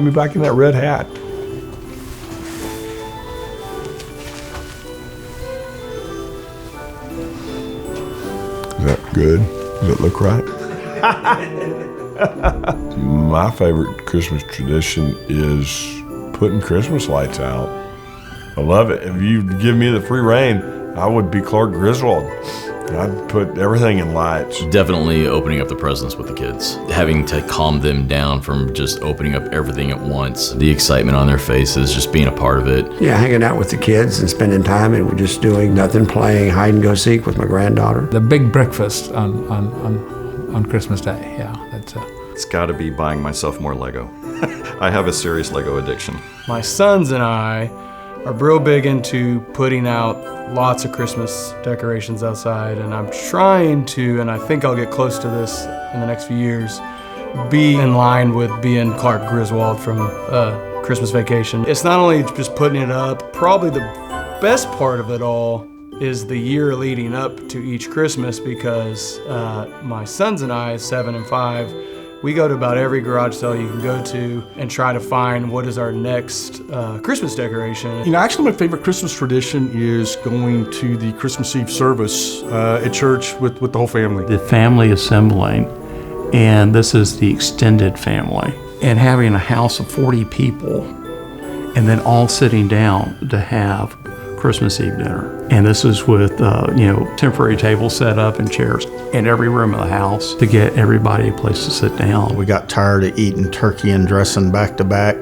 Put me back in that red hat. Is that good? Does it look right? My favorite Christmas tradition is putting Christmas lights out. I love it. If you give me the free rein, I would be Clark Griswold. I'd put everything in lights. Definitely opening up the presents with the kids. Having to calm them down from just opening up everything at once. The excitement on their faces, just being a part of it. Yeah, hanging out with the kids and spending time, and we're just doing nothing, playing hide and go seek with my granddaughter. The big breakfast on Christmas Day, yeah. It's got to be buying myself more Lego. I have a serious Lego addiction. My sons and I are real big into putting out lots of Christmas decorations outside, and I'm trying to, and I think I'll get close to this in the next few years, be in line with being Clark Griswold from Christmas Vacation. It's not only just putting it up, probably the best part of it all is the year leading up to each Christmas, because my sons and I, 7 and 5, we go to about every garage sale you can go to and try to find what is our next Christmas decoration. You know, actually my favorite Christmas tradition is going to the Christmas Eve service at church with the whole family. The family assembling, and this is the extended family, and having a house of 40 people, and then all sitting down to have Christmas Eve dinner. And this is with, temporary tables set up and chairs in every room of the house to get everybody a place to sit down. We got tired of eating turkey and dressing back to back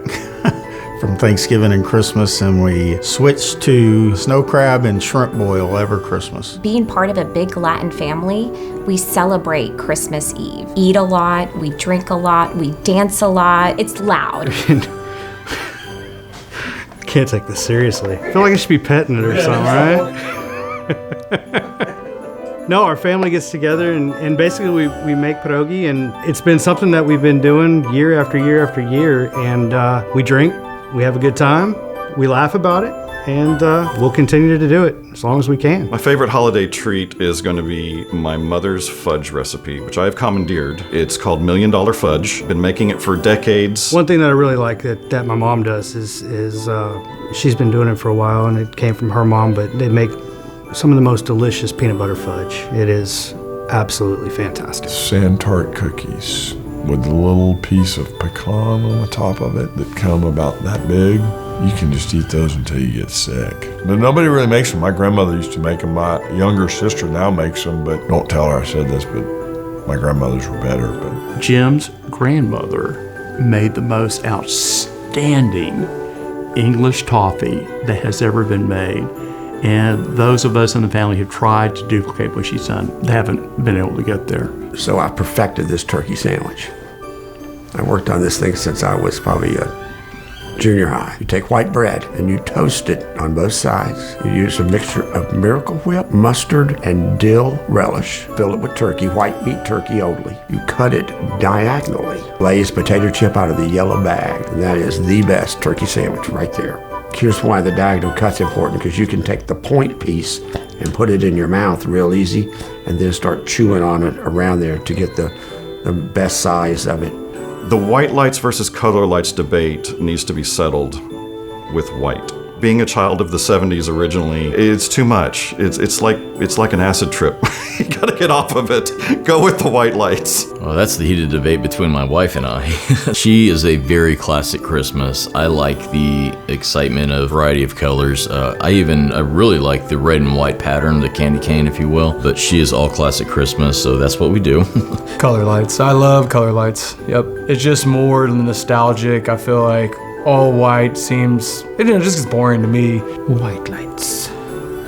from Thanksgiving and Christmas, and we switched to snow crab and shrimp boil every Christmas. Being part of a big Latin family, we celebrate Christmas Eve. Eat a lot, we drink a lot, we dance a lot. It's loud. Can't take this seriously. I feel like I should be petting it or something, right? No, our family gets together and basically we make pierogi, and it's been something that we've been doing year after year after year, and we drink, we have a good time, we laugh about it, and we'll continue to do it as long as we can. My favorite holiday treat is going to be my mother's fudge recipe, which I have commandeered. It's called $1 Million Fudge. Been making it for decades. One thing that I really like that my mom does is she's been doing it for a while, and it came from her mom, but they make some of the most delicious peanut butter fudge. It is absolutely fantastic. Sand tart cookies with a little piece of pecan on the top of it that come about that big. You can just eat those until you get sick. Now, nobody really makes them. My grandmother used to make them. My younger sister now makes them, but don't tell her I said this, but my grandmothers were better. But Jim's grandmother made the most outstanding English toffee that has ever been made. And those of us in the family have tried to duplicate what she's done. They haven't been able to get there. So I perfected this turkey sandwich. I worked on this thing since I was probably a junior high. You take white bread and you toast it on both sides. You use a mixture of Miracle Whip, mustard, and dill relish. Fill it with turkey, white meat turkey only. You cut it diagonally. Lay's potato chip out of the yellow bag. And that is the best turkey sandwich right there. Here's why the diagonal cut's important, because you can take the point piece and put it in your mouth real easy and then start chewing on it around there to get the best size of it. The white lights versus color lights debate needs to be settled with white. Being a child of the 70s originally, it's too much. It's like an acid trip. You gotta get off of it. Go with the white lights. Well, that's the heated debate between my wife and I. She is a very classic Christmas. I like the excitement of variety of colors. I really like the red and white pattern, the candy cane, if you will. But she is all classic Christmas, so that's what we do. Color lights. I love color lights. Yep. It's just more nostalgic. I feel like all white seems, it just gets boring to me. White lights.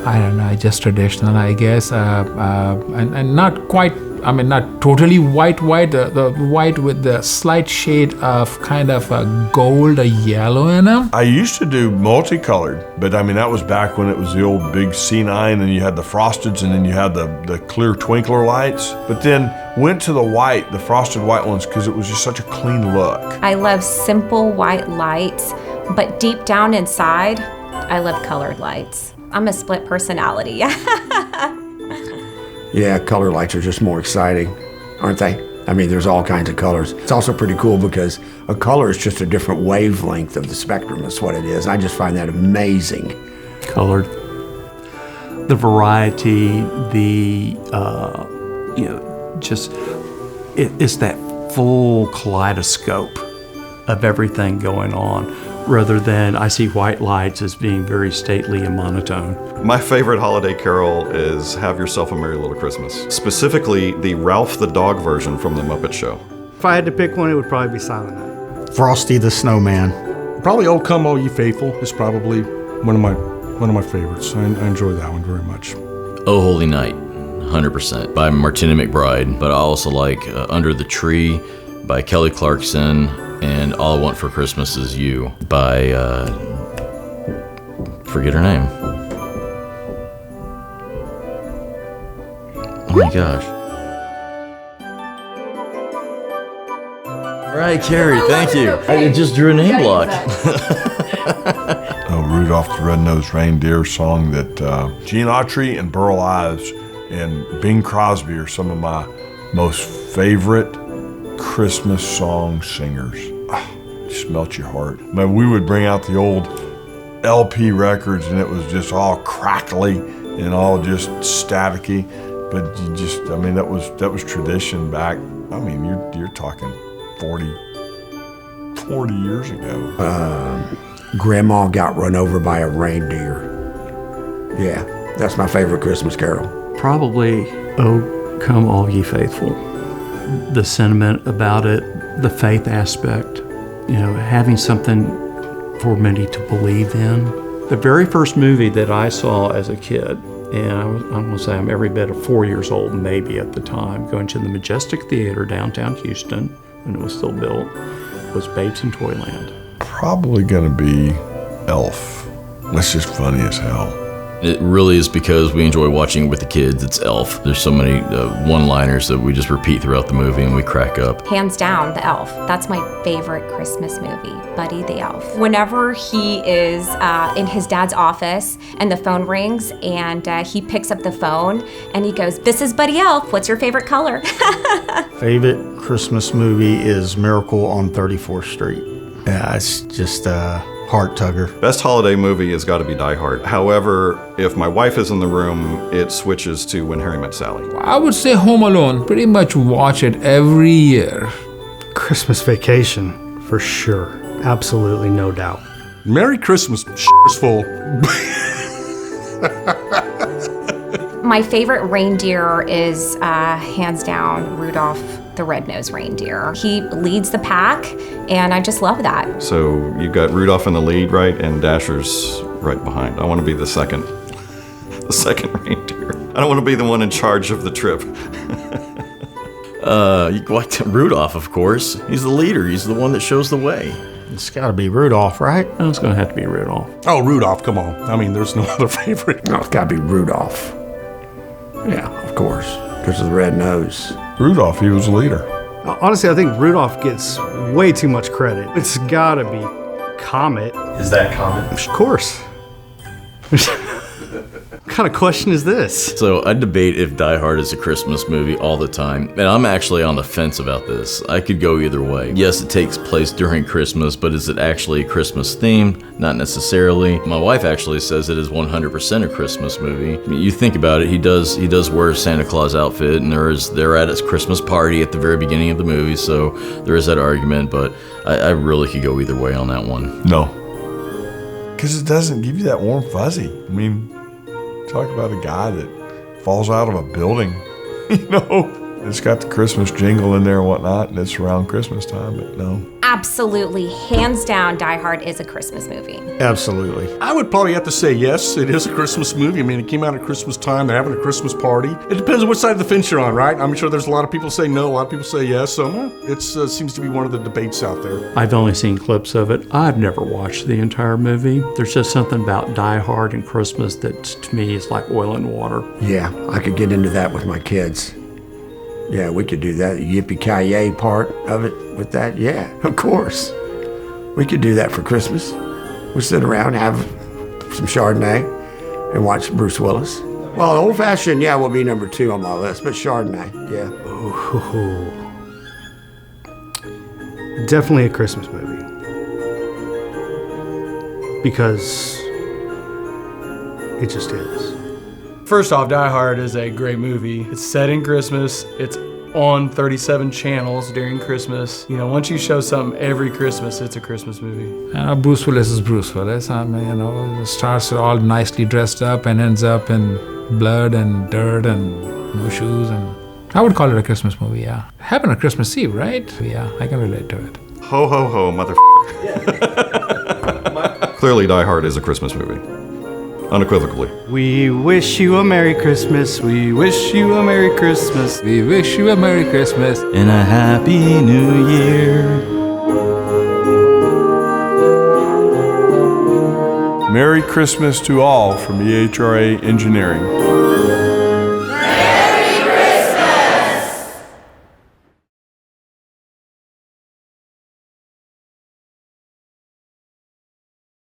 I don't know, just traditional, I guess. And not quite, not totally white, the white with the slight shade of kind of a gold, a yellow in them. I used to do multicolored, but that was back when it was the old big C9 and you had the frosteds and then you had the clear twinkler lights. But then went to the frosted white ones because it was just such a clean look. I love simple white lights, but deep down inside, I love colored lights. I'm a split personality. Yeah, color lights are just more exciting, aren't they? I mean, there's all kinds of colors. It's also pretty cool because a color is just a different wavelength of the spectrum. That's what it is. I just find that amazing. Colored. The variety, it's that full kaleidoscope of everything going on, rather than I see white lights as being very stately and monotone. My favorite holiday carol is Have Yourself a Merry Little Christmas, specifically the Ralph the Dog version from The Muppet Show. If I had to pick one, it would probably be Silent Night. Frosty the Snowman. Probably "Oh Come All Ye Faithful" is probably one of my favorites. I enjoy that one very much. Oh Holy Night, 100%, by Martina McBride. But I also like Under the Tree by Kelly Clarkson, and All I Want for Christmas Is You by, forget her name. Oh my gosh. All right, Carrie, thank you. I just drew a name block. Rudolph the Red-Nosed Reindeer song that Gene Autry and Burl Ives and Bing Crosby are some of my most favorite Christmas song singers. Just melt your heart. I mean, we would bring out the old LP records and it was just all crackly and all just staticky, but you just, I mean, that was tradition back. I mean, you're talking 40 years ago. Grandma Got Run Over by a Reindeer. Yeah, that's my favorite Christmas carol. Probably "Oh Come All Ye Faithful." The sentiment about it, the faith aspect, having something for many to believe in. The very first movie that I saw as a kid, and I'm going to say I'm every bit of 4 years old, maybe at the time, going to the Majestic Theater downtown Houston when it was still built, was Babes in Toyland. Probably gonna be Elf. That's just funny as hell. It really is because we enjoy watching it with the kids. It's Elf. There's so many one-liners that we just repeat throughout the movie and we crack up. Hands down, the Elf. That's my favorite Christmas movie, Buddy the Elf. Whenever he is in his dad's office and the phone rings and he picks up the phone and he goes, "This is Buddy Elf. What's your favorite color?" Favorite Christmas movie is Miracle on 34th Street. Yeah, it's just a heart tugger. Best holiday movie has got to be Die Hard. However, if my wife is in the room, it switches to When Harry Met Sally. I would say Home Alone. Pretty much watch it every year. Christmas Vacation, for sure. Absolutely, no doubt. Merry Christmas, is full. My favorite reindeer is hands down Rudolph the Red-Nosed Reindeer. He leads the pack, and I just love that. So you've got Rudolph in the lead, right, and Dasher's right behind. I want to be the second reindeer. I don't want to be the one in charge of the trip. You like Rudolph, of course. He's the leader. He's the one that shows the way. It's got to be Rudolph, right? No, it's going to have to be Rudolph. Oh, Rudolph, come on. I mean, there's no other favorite. No, it's got to be Rudolph. Yeah, of course, because of the red nose. Rudolph, he was the leader. Honestly, I think Rudolph gets way too much credit. It's gotta be Comet. Is that Comet? Of course. What kind of question is this? So I debate if Die Hard is a Christmas movie all the time, and I'm actually on the fence about this. I could go either way. Yes, it takes place during Christmas, but is it actually a Christmas theme? Not necessarily. My wife actually says it is 100% a Christmas movie. I mean, you think about it, he does wear a Santa Claus outfit, and they're at his Christmas party at the very beginning of the movie, so there is that argument, but I really could go either way on that one. No. Because it doesn't give you that warm fuzzy. I mean, talk about a guy that falls out of a building, it's got the Christmas jingle in there and whatnot, and it's around Christmas time, but no. Absolutely, hands down, Die Hard is a Christmas movie. Absolutely. I would probably have to say yes, it is a Christmas movie. I mean, it came out at Christmas time. They're having a Christmas party. It depends on which side of the fence you're on, right? I'm sure there's a lot of people say no, a lot of people say yes. So it seems to be one of the debates out there. I've only seen clips of it. I've never watched the entire movie. There's just something about Die Hard and Christmas that to me is like oil and water. Yeah, I could get into that with my kids. Yeah, we could do that. The yippee-ki-yay part of it with that. Yeah, of course. We could do that for Christmas. We'll sit around, have some Chardonnay, and watch Bruce Willis. Well, old-fashioned, will be number 2 on my list, but Chardonnay, yeah. Ooh, Definitely a Christmas movie. Because it just is. First off, Die Hard is a great movie. It's set in Christmas. It's on 37 channels during Christmas. You know, once you show something every Christmas, it's a Christmas movie. Bruce Willis is Bruce Willis. I mean, starts all nicely dressed up and ends up in blood and dirt and no shoes. And I would call it a Christmas movie, yeah. It happened on Christmas Eve, right? Yeah, I can relate to it. Ho, ho, ho, motherfucker. Clearly, Die Hard is a Christmas movie. Unequivocally. We wish you a Merry Christmas. We wish you a Merry Christmas. We wish you a Merry Christmas. And a Happy New Year. Merry Christmas to all from EHRA Engineering.